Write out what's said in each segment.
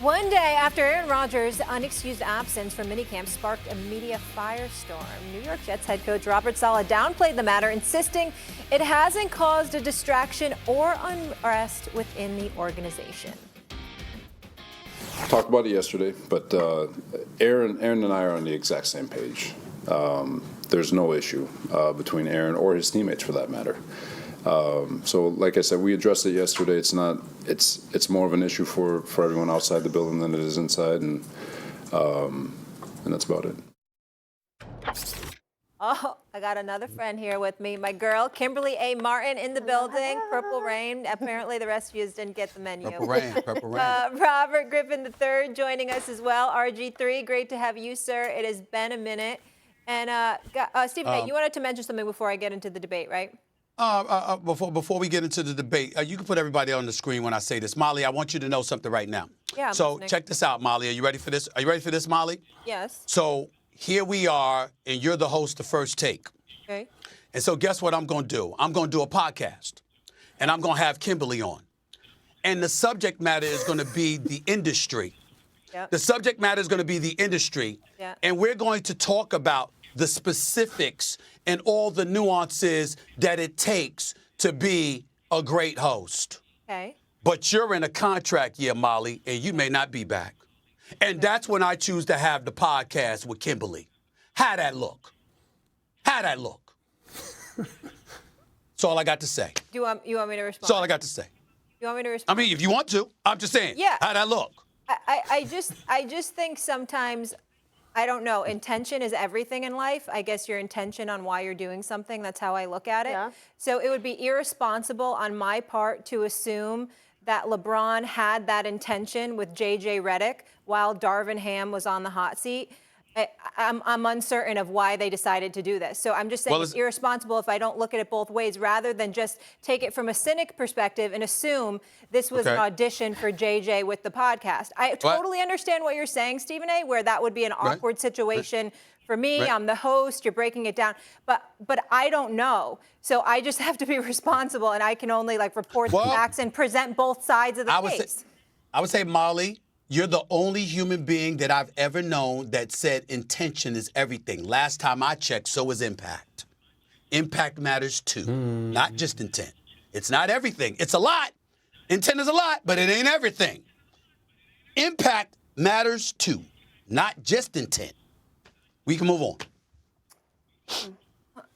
One day after Aaron Rodgers' unexcused absence from minicamp sparked a media firestorm, New York Jets head coach Robert Saleh downplayed the matter, insisting it hasn't caused a distraction or unrest within the organization. Talked about it yesterday, but Aaron and I are on the exact same page. There's no issue between Aaron or his teammates, for that matter. So, like I said, we addressed it yesterday. It's more of an issue for everyone outside the building than it is inside, and that's about it. Oh, I got another friend here with me. My girl, Kimberly A. Martin, in the building. Purple Rain. Apparently, the rest of you didn't get the menu. Purple Rain. Purple Rain. Robert Griffin III joining us as well. RG3, great to have you, sir. It has been a minute. And Stephen A., you wanted to mention something before I get into the debate, right? Before we get into the debate, you can put everybody on the screen when I say this. Molly, I want you to know something right now. Yeah, so listening. Check this out, Molly. Are you ready for this? Are you ready for this, Molly? Yes. So here we are, and you're the host of First Take. Okay. And so guess what I'm going to do? I'm going to do a podcast, and I'm going to have Kimberly on. And the subject matter is going to be the industry. Yep. The subject matter is going to be the industry. Yeah. And we're going to talk about the specifics and all the nuances that it takes to be a great host. Okay. But you're in a contract year, Molly, and you may not be back. And that's when I choose to have the podcast with Kimberly. How that look? How that look? That's all I got to say. You want me to respond? That's all I got to say. You want me to I respond? mean, if you want to, I'm just saying. Yeah. How that look? I just think sometimes, I don't know, intention is everything in life. I guess your intention on why you're doing something, that's how I look at it. Yeah. So it would be irresponsible on my part to assume that LeBron had that intention with J.J. Redick while Darvin Ham was on the hot seat. I'm uncertain of why they decided to do this. So I'm just saying it's irresponsible if I don't look at it both ways, rather than just take it from a cynic perspective and assume this was an audition for JJ with the podcast. I totally understand what you're saying, Stephen A., where that would be an awkward situation for me. I'm the host, you're breaking it down. But I don't know. So I just have to be responsible, and I can only report the facts and present both sides of the case. I would say, Molly, you're the only human being that I've ever known that said intention is everything. Last time I checked, so is impact. Impact matters too, not just intent. It's not everything. It's a lot. Intent is a lot, but it ain't everything. Impact matters too, not just intent. We can move on.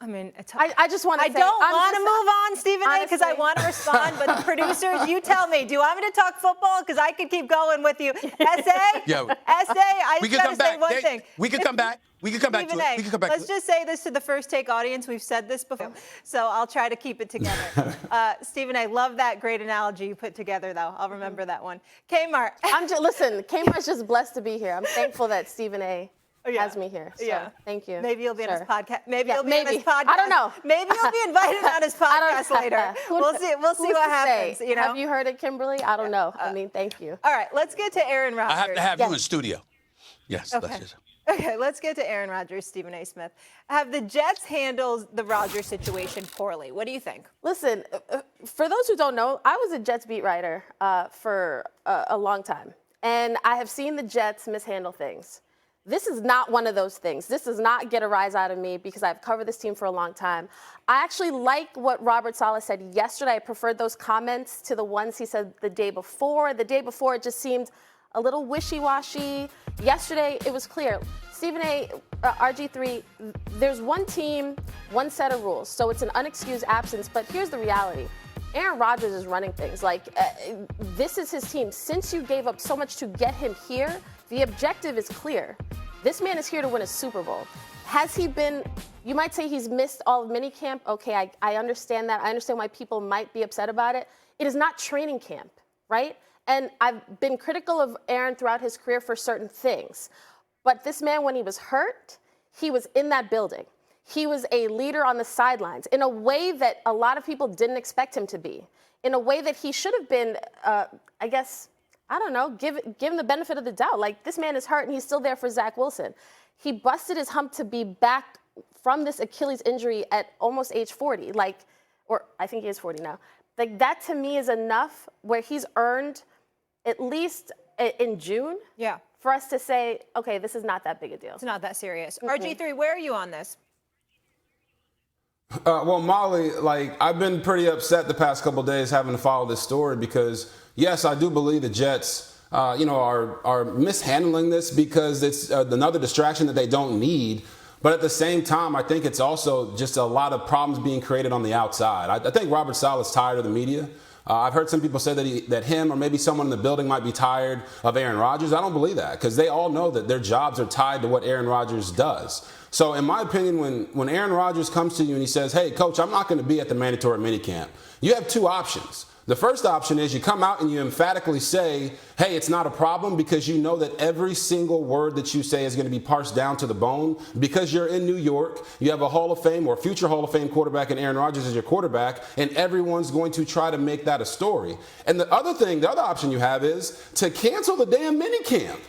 I mean, I just want to say, I don't want to move on, Stephen A., because I want to respond. But the producers, you tell me. Do you want me to talk football? Because I could keep going with you. S.A.? Yeah. S.A., I just got to say one thing. We could come back. We could come back to it. We could come back to it. Let's just say this to the First Take audience. We've said this before, so I'll try to keep it together. Stephen A., love that great analogy you put together, though. I'll remember that one. Kmart. Listen, Kmart's just blessed to be here. I'm thankful that Stephen A. has me here. So thank you. Maybe you'll be on his podcast. Maybe you'll be on his podcast. I don't know. Maybe you'll be invited on his podcast later. We'll see. We'll see what happens. You know? Have you heard it, Kimberly? I don't know. I mean, thank you. All right, let's get to Aaron Rodgers. I have to have you in studio. Yes. Okay. Okay, let's get to Aaron Rodgers, Stephen A. Smith. Have the Jets handled the Rodgers situation poorly? What do you think? Listen, for those who don't know, I was a Jets beat writer for a long time, and I have seen the Jets mishandle things. This is not one of those things. This does not get a rise out of me because I've covered this team for a long time. I actually like what Robert Saleh said yesterday. I preferred those comments to the ones he said the day before. The day before, it just seemed a little wishy-washy. Yesterday, it was clear. Stephen A., RG3, there's one team, one set of rules. So it's an unexcused absence. But here's the reality. Aaron Rodgers is running things. This is his team. Since you gave up so much to get him here, the objective is clear. This man is here to win a Super Bowl. Has he been, you might say he's missed all of minicamp. Okay, I understand that. I understand why people might be upset about it. It is not training camp, right? And I've been critical of Aaron throughout his career for certain things. But this man, when he was hurt, he was in that building. He was a leader on the sidelines in a way that a lot of people didn't expect him to be, in a way that he should have been, I guess, I don't know, give him the benefit of the doubt. This man is hurt and he's still there for Zach Wilson. He busted his hump to be back from this Achilles injury at almost age 40, or I think he is 40 now. That to me is enough where he's earned at least in June. Yeah. For us to say, okay, this is not that big a deal. It's not that serious. RG3, where are you on this? Well, Molly, I've been pretty upset the past couple of days having to follow this story because, yes, I do believe the Jets, are mishandling this because it's another distraction that they don't need. But at the same time, I think it's also just a lot of problems being created on the outside. I think Robert Saleh's tired of the media. I've heard some people say that him or maybe someone in the building might be tired of Aaron Rodgers. I don't believe that because they all know that their jobs are tied to what Aaron Rodgers does. So in my opinion, when Aaron Rodgers comes to you and he says, hey, coach, I'm not going to be at the mandatory minicamp, you have two options. The first option is you come out and you emphatically say, hey, it's not a problem because you know that every single word that you say is going to be parsed down to the bone because you're in New York. You have a Hall of Fame or future Hall of Fame quarterback and Aaron Rodgers is your quarterback, and everyone's going to try to make that a story. And the other option you have is to cancel the damn minicamp,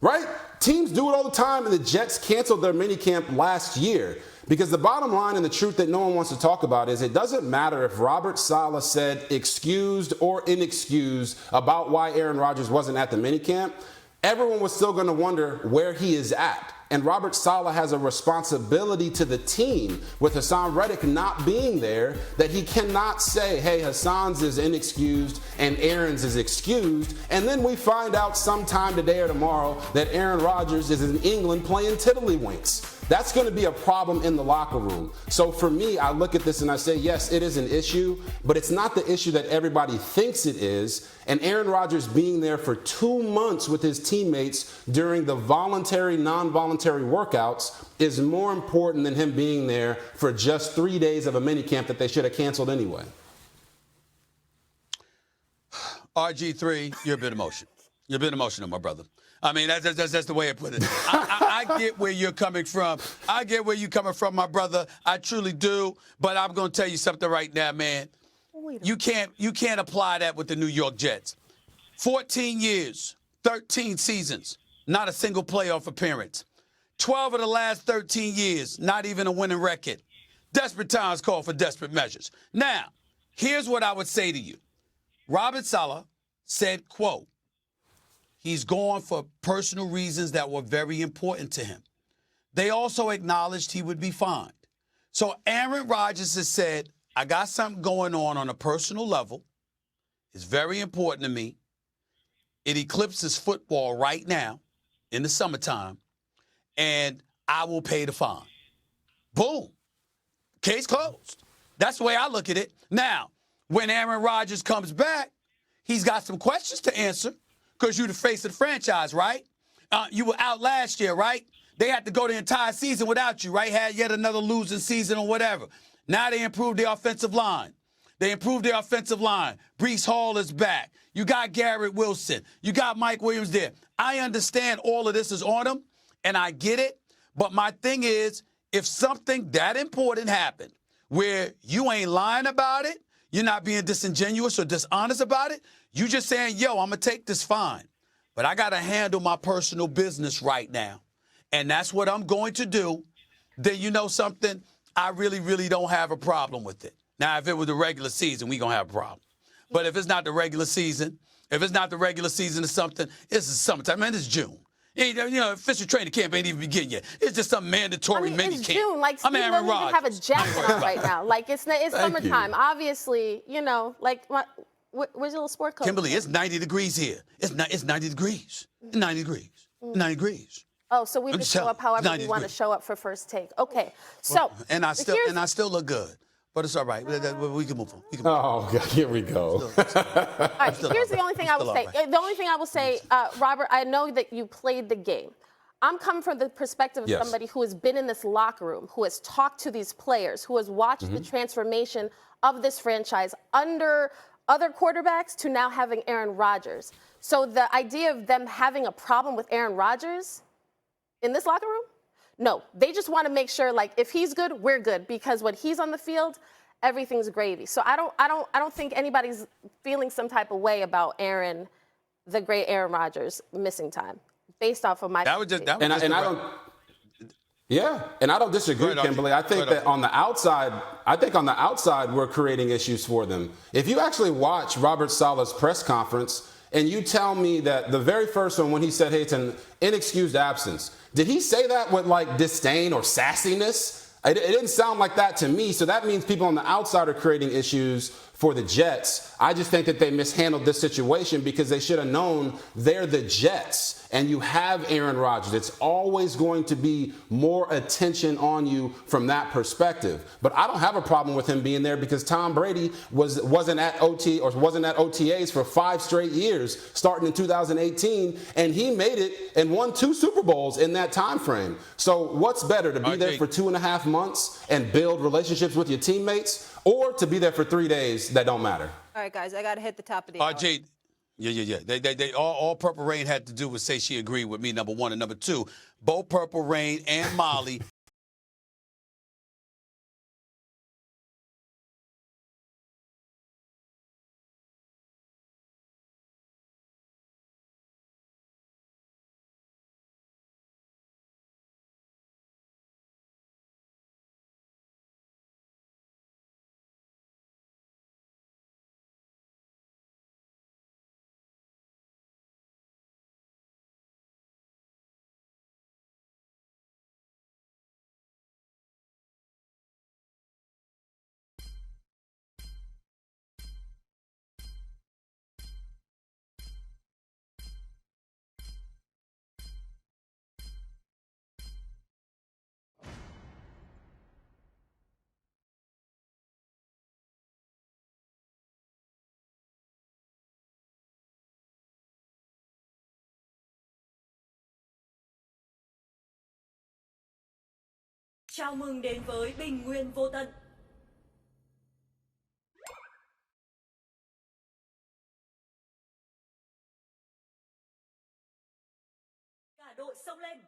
right? Teams do it all the time, and the Jets canceled their minicamp last year. Because the bottom line and the truth that no one wants to talk about is it doesn't matter if Robert Saleh said excused or inexcused about why Aaron Rodgers wasn't at the minicamp. Everyone was still going to wonder where he is at. And Robert Saleh has a responsibility to the team with Hassan Reddick not being there that he cannot say, hey, Hassan's is inexcused and Aaron's is excused. And then we find out sometime today or tomorrow that Aaron Rodgers is in England playing tiddlywinks. That's going to be a problem in the locker room. So for me, I look at this and I say, yes, it is an issue, but it's not the issue that everybody thinks it is. And Aaron Rodgers being there for 2 months with his teammates during the voluntary, non-voluntary workouts is more important than him being there for just 3 days of a minicamp that they should have canceled anyway. RG3, you're a bit emotional. You're a bit emotional, my brother. I mean, that's the way I put it. I get where you're coming from. I get where you're coming from, my brother. I truly do. But I'm going to tell you something right now, man. You can't apply that with the New York Jets. 14 years, 13 seasons, not a single playoff appearance. 12 of the last 13 years, not even a winning record. Desperate times call for desperate measures. Now, here's what I would say to you. Robert Saleh said, quote, he's gone for personal reasons that were very important to him. They also acknowledged he would be fined. So Aaron Rodgers has said, I got something going on a personal level. It's very important to me. It eclipses football right now in the summertime, and I will pay the fine. Boom. Case closed. That's the way I look at it. Now, when Aaron Rodgers comes back, he's got some questions to answer. Because you're the face of the franchise, right? You were out last year, right? They had to go the entire season without you, right? Had yet another losing season or whatever. Now they improved their offensive line. Breece Hall is back. You got Garrett Wilson. You got Mike Williams there. I understand all of this is on them, and I get it. But my thing is, if something that important happened where you ain't lying about it, you're not being disingenuous or dishonest about it, you just saying, yo, I'm going to take this fine, but I got to handle my personal business right now. And that's what I'm going to do. Then you know something? I really, really don't have a problem with it. Now, if it was the regular season, we going to have a problem. But if it's not the regular season, or something, it's the summertime. Man, it's June. Official training camp ain't even begin yet. It's just some mandatory mini it's camp. June. Like, Steve doesn't even have a jacket on right now. Like, it's summertime. Obviously, where's your little sport coat? Kimberly, it's 90 degrees here. It's 90 degrees. 90 degrees. 90 degrees. Oh, so we can show up however we want to show up for First Take. Okay. So and I still look good. But it's all right. We can move on. Oh, God, here we go. All right, here's the only thing I will say. The only thing I will say, Robert, I know that you played the game. I'm coming from the perspective of somebody who has been in this locker room, who has talked to these players, who has watched the transformation of this franchise under other quarterbacks to now having Aaron Rodgers. So the idea of them having a problem with Aaron Rodgers in this locker room? No, they just want to make sure, like, if he's good, we're good, because when he's on the field, everything's gravy. So I don't think anybody's feeling some type of way about Aaron, the great Aaron Rodgers, missing time, based off of my. I don't disagree, Kimberly. I think that on the outside, we're creating issues for them. If you actually watch Robert Saleh's press conference, and you tell me that the very first one, when he said, hey, it's an inexcused absence, did he say that with like disdain or sassiness? It didn't sound like that to me. So that means people on the outside are creating issues for the Jets. I just think that they mishandled this situation because they should have known they're the Jets and you have Aaron Rodgers. It's always going to be more attention on you from that perspective. But I don't have a problem with him being there because Tom Brady wasn't at OTAs for 5 straight years, starting in 2018, and he made it and won 2 Super Bowls in that time frame. So what's better, to be there for 2.5 months and build relationships with your teammates, or to be there for 3 days that don't matter? All right, guys, I got to hit the top of the hour. RJ, yeah. They all Purple Rain had to do was say she agreed with me, number one. And number two, both Purple Rain and Molly. Chào mừng đến với Bình Nguyên Vô Tận. Cả đội xông lên.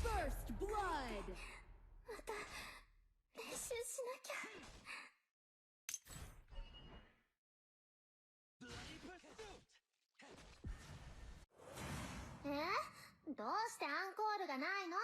First blood. また練習しなきゃ。どうしてアンコールがないの？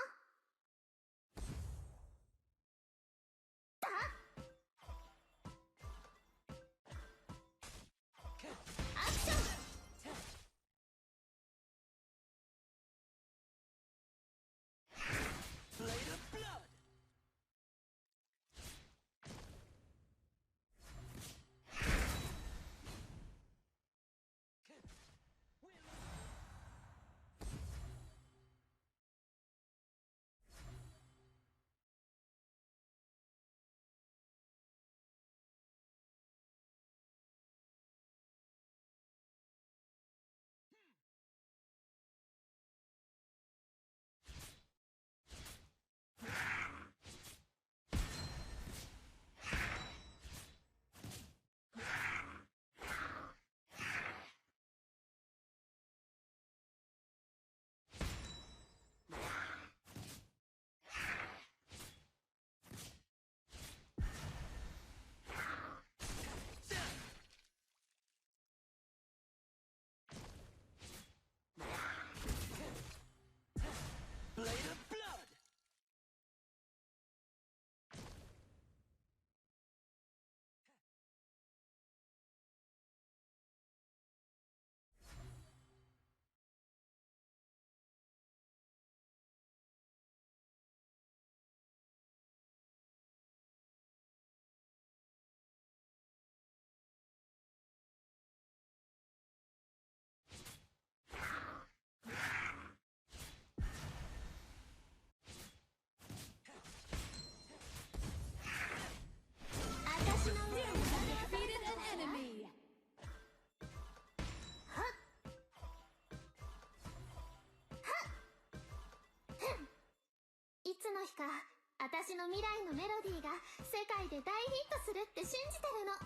私の未来のメロディーが世界で大ヒットするって信じてるの。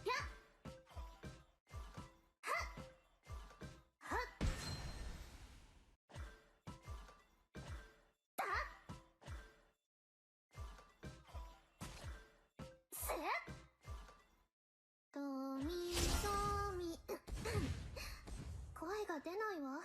ぴゃっはっはっだせドミソミ声が出ないわ。